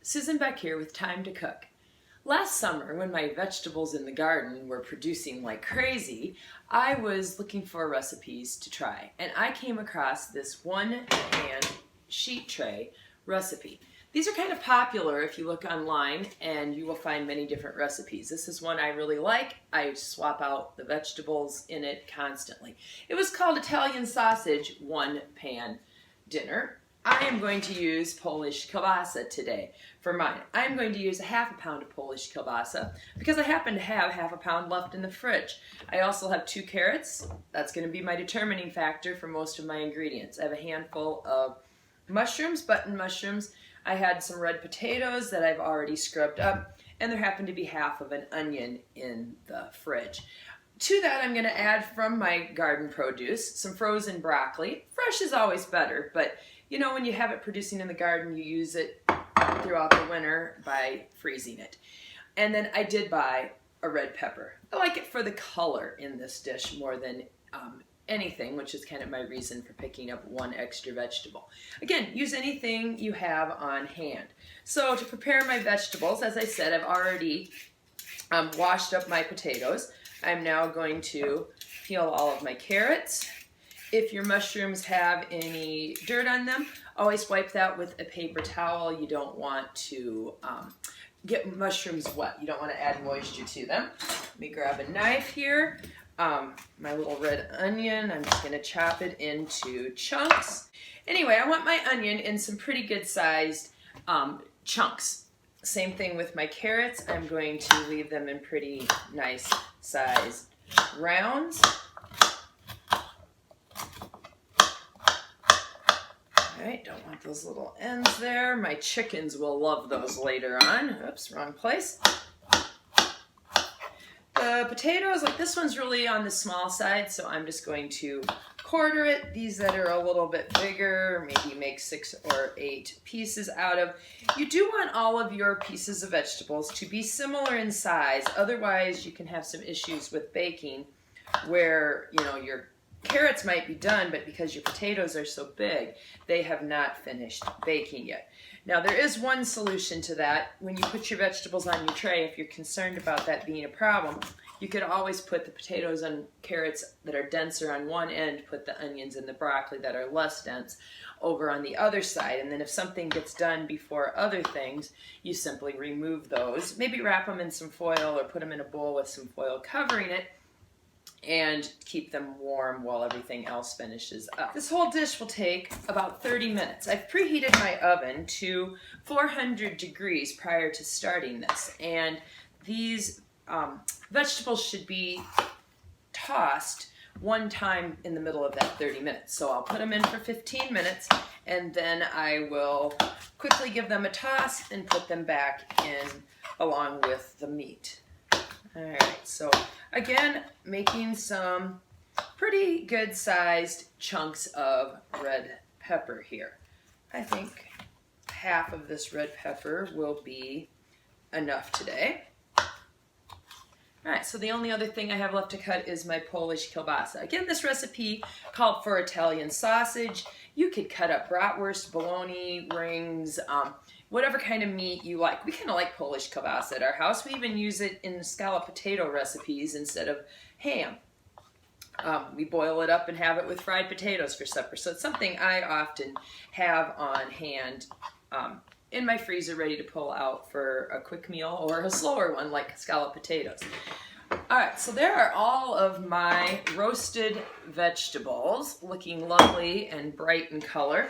Susan Beck here with Time to Cook. Last summer, when my vegetables in the garden were producing like crazy, I was looking for recipes to try, and I came across this one-pan sheet tray recipe. These are kind of popular if you look online, and you will find many different recipes. This is one I really like. I swap out the vegetables in it constantly. It was called Italian Sausage One-Pan Dinner. I am going to use Polish kielbasa today for mine. I am going to use a ½ pound of Polish kielbasa because I happen to have ½ pound left in the fridge. I also have 2 carrots. That's going to be my determining factor for most of my ingredients. I have a handful of mushrooms, button mushrooms. I had some red potatoes that I've already scrubbed up, and there happened to be ½ of an onion in the fridge. To that, I'm going to add from my garden produce some frozen broccoli. Fresh is always better, but you know, when you have it producing in the garden, you use it throughout the winter by freezing it. And then I did buy a red pepper. I like it for the color in this dish more than anything, which is kind of my reason for picking up 1 extra vegetable. Again, use anything you have on hand. So to prepare my vegetables, as I said, I've already washed up my potatoes. I'm now going to peel all of my carrots. If your mushrooms have any dirt on them, always wipe that with a paper towel. You don't want to get mushrooms wet. You don't want to add moisture to them. Let me grab a knife here. My little red onion, I'm just going to chop it into chunks. Anyway, I want my onion in some pretty good sized chunks. Same thing with my carrots. I'm going to leave them in pretty nice sized rounds. Alright, don't want those little ends there. My chickens will love those later on. Oops, wrong place. The potatoes, like this one's really on the small side, so I'm just going to quarter it. These that are a little bit bigger, maybe make 6 or 8 pieces out of. You do want all of your pieces of vegetables to be similar in size, otherwise you can have some issues with baking where, you know, your carrots might be done, but because your potatoes are so big, they have not finished baking yet. Now, there is one solution to that. When you put your vegetables on your tray, if you're concerned about that being a problem, you could always put the potatoes and carrots that are denser on one end, put the onions and the broccoli that are less dense over on the other side. And then if something gets done before other things, you simply remove those. Maybe wrap them in some foil or put them in a bowl with some foil covering it, and keep them warm while everything else finishes up. This whole dish will take about 30 minutes. I've preheated my oven to 400 degrees prior to starting this, and these vegetables should be tossed 1 time in the middle of that 30 minutes. So I'll put them in for 15 minutes, and then I will quickly give them a toss and put them back in along with the meat. Alright, so again, making some pretty good sized chunks of red pepper here. I think ½ of this red pepper will be enough today. Alright, so the only other thing I have left to cut is my Polish kielbasa. Again, this recipe called for Italian sausage. You could cut up bratwurst, bologna, rings, whatever kind of meat you like. We kind of like Polish kielbasa at our house. We even use it in scallop potato recipes instead of ham. We boil it up and have it with fried potatoes for supper. So it's something I often have on hand in my freezer ready to pull out for a quick meal or a slower one like scallop potatoes. Alright, so there are all of my roasted vegetables looking lovely and bright in color.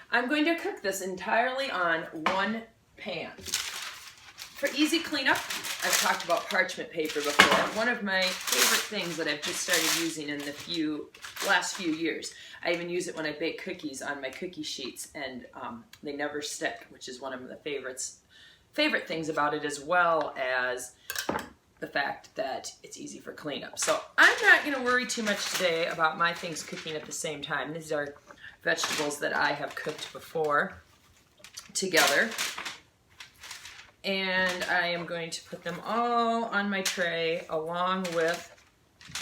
I'm going to cook this entirely on 1 pan. For easy cleanup, I've talked about parchment paper before. One of my favorite things that I've just started using in the last few years. I even use it when I bake cookies on my cookie sheets, and they never stick, which is one of the favorite things about it, as well as the fact that it's easy for cleanup. So I'm not going to worry too much today about my things cooking at the same time. These are vegetables that I have cooked before together. And I am going to put them all on my tray along with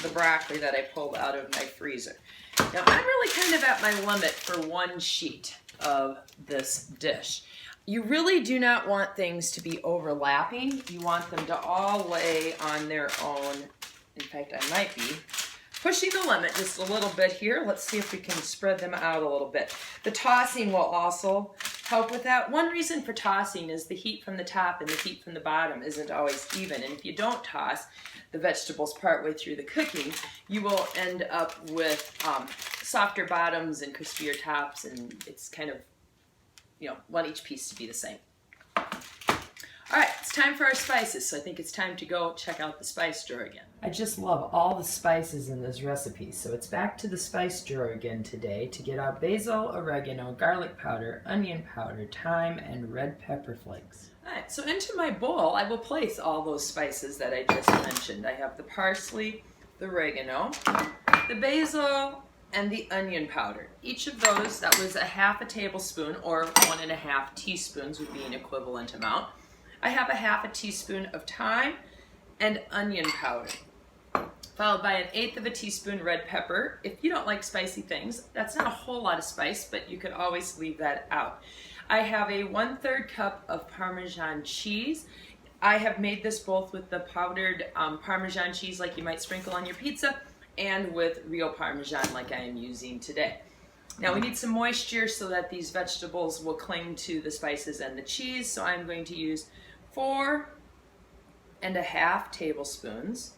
the broccoli that I pulled out of my freezer. Now I'm really kind of at my limit for 1 sheet of this dish. You really do not want things to be overlapping. You want them to all lay on their own. In fact, I might be pushing the limit just a little bit here. Let's see if we can spread them out a little bit. The tossing will also help with that. One reason for tossing is the heat from the top and the heat from the bottom isn't always even. And if you don't toss the vegetables partway through the cooking, you will end up with softer bottoms and crispier tops, and it's kind of, you know, want each piece to be the same. All right, it's time for our spices, so I think it's time to go check out the spice drawer again. I just love all the spices in this recipe, so it's back to the spice drawer again today to get out basil, oregano, garlic powder, onion powder, thyme, and red pepper flakes. All right, so into my bowl, I will place all those spices that I just mentioned. I have the parsley, the oregano, the basil, and the onion powder. Each of those, that was a half a tablespoon, or 1.5 teaspoons would be an equivalent amount. I have a half a teaspoon of thyme and onion powder, followed by 1/8 of a teaspoon red pepper. If you don't like spicy things, that's not a whole lot of spice, but you could always leave that out. I have a 1/3 cup of Parmesan cheese. I have made this both with the powdered Parmesan cheese like you might sprinkle on your pizza, and with real Parmesan like I am using today. Now we need some moisture so that these vegetables will cling to the spices and the cheese, so I'm going to use 4.5 tablespoons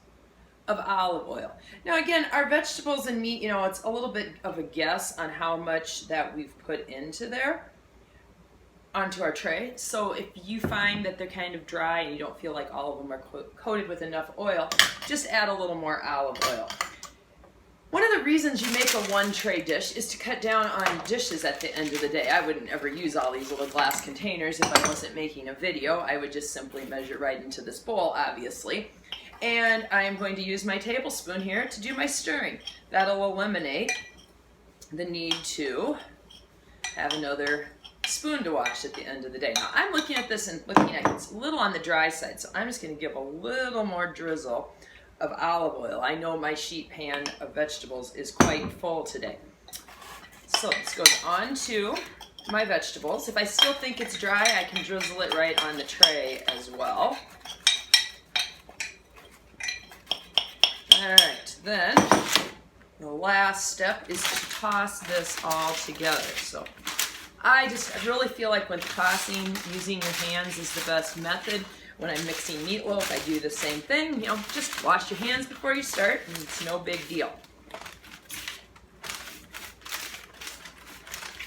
of olive oil. Now again, our vegetables and meat, you know, it's a little bit of a guess on how much that we've put into there, onto our tray. So if you find that they're kind of dry and you don't feel like all of them are coated with enough oil, just add a little more olive oil. One of the reasons you make a one-tray dish is to cut down on dishes at the end of the day. I wouldn't ever use all these little glass containers if I wasn't making a video. I would just simply measure right into this bowl, obviously. And I am going to use my tablespoon here to do my stirring. That'll eliminate the need to have another spoon to wash at the end of the day. Now, I'm looking at this and looking at it, it's a little on the dry side, so I'm just going to give a little more drizzle of olive oil. I know my sheet pan of vegetables is quite full today. So this goes on to my vegetables. If I still think it's dry, I can drizzle it right on the tray as well. All right, then the last step is to toss this all together. So I really feel like when tossing, using your hands is the best method. When I'm mixing meatloaf, I do the same thing. You know, just wash your hands before you start, and it's no big deal.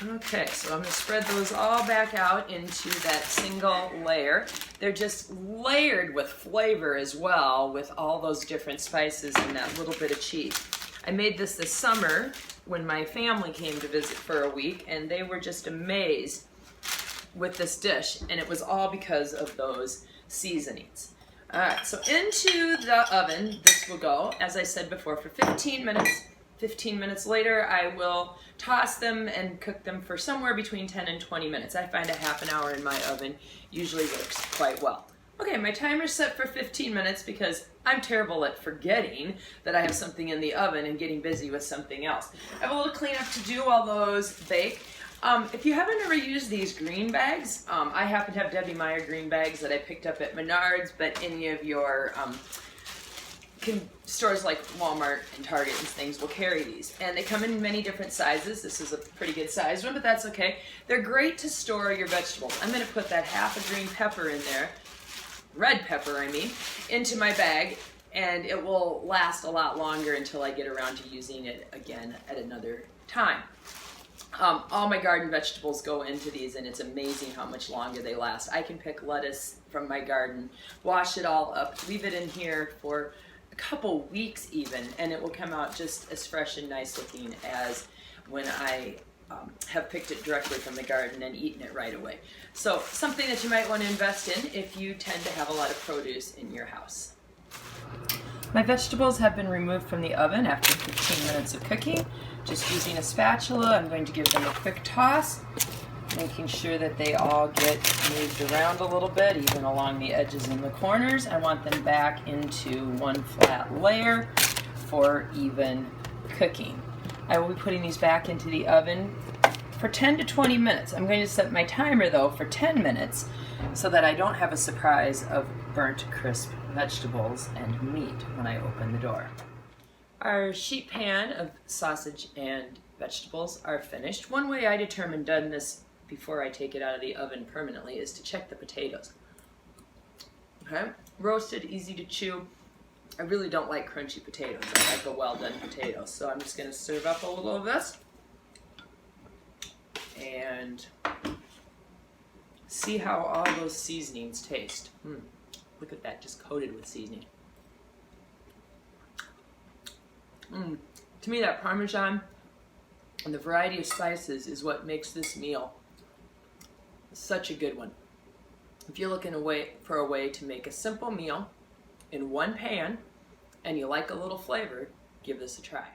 Okay, so I'm going to spread those all back out into that single layer. They're just layered with flavor as well, with all those different spices and that little bit of cheese. I made this summer when my family came to visit for a week, and they were just amazed with this dish, and it was all because of those seasonings. All right, so into the oven this will go, as I said before, for 15 minutes. 15 minutes later, I will toss them and cook them for somewhere between 10 and 20 minutes. I find a half an hour in my oven usually works quite well. Okay, my timer's set for 15 minutes because I'm terrible at forgetting that I have something in the oven and getting busy with something else. I have a little cleanup to do while those bake. If you haven't ever used these green bags, I happen to have Debbie Meyer green bags that I picked up at Menards, but any of your stores like Walmart and Target and things will carry these. And they come in many different sizes. This is a pretty good size one, but that's okay. They're great to store your vegetables. I'm going to put that half a green pepper in there, red pepper I mean, into my bag, and it will last a lot longer until I get around to using it again at another time. All my garden vegetables go into these, and it's amazing how much longer they last. I can pick lettuce from my garden, wash it all up, leave it in here for a couple weeks even, and it will come out just as fresh and nice looking as when I have picked it directly from the garden and eaten it right away. So something that you might want to invest in if you tend to have a lot of produce in your house. My vegetables have been removed from the oven after 15 minutes of cooking. Just using a spatula, I'm going to give them a quick toss, making sure that they all get moved around a little bit, even along the edges and the corners. I want them back into one flat layer for even cooking. I will be putting these back into the oven for 10 to 20 minutes. I'm going to set my timer though for 10 minutes so that I don't have a surprise of burnt crisp vegetables and meat when I open the door. Our sheet pan of sausage and vegetables are finished. One way I determine doneness before I take it out of the oven permanently is to check the potatoes. Okay, roasted, easy to chew. I really don't like crunchy potatoes. I like a well-done potato. So I'm just going to serve up a little of this and see how all those seasonings taste. Look at that, just coated with seasoning. To me, that Parmesan and the variety of spices is what makes this meal such a good one. If you're looking for a way to make a simple meal in one pan and you like a little flavor, give this a try.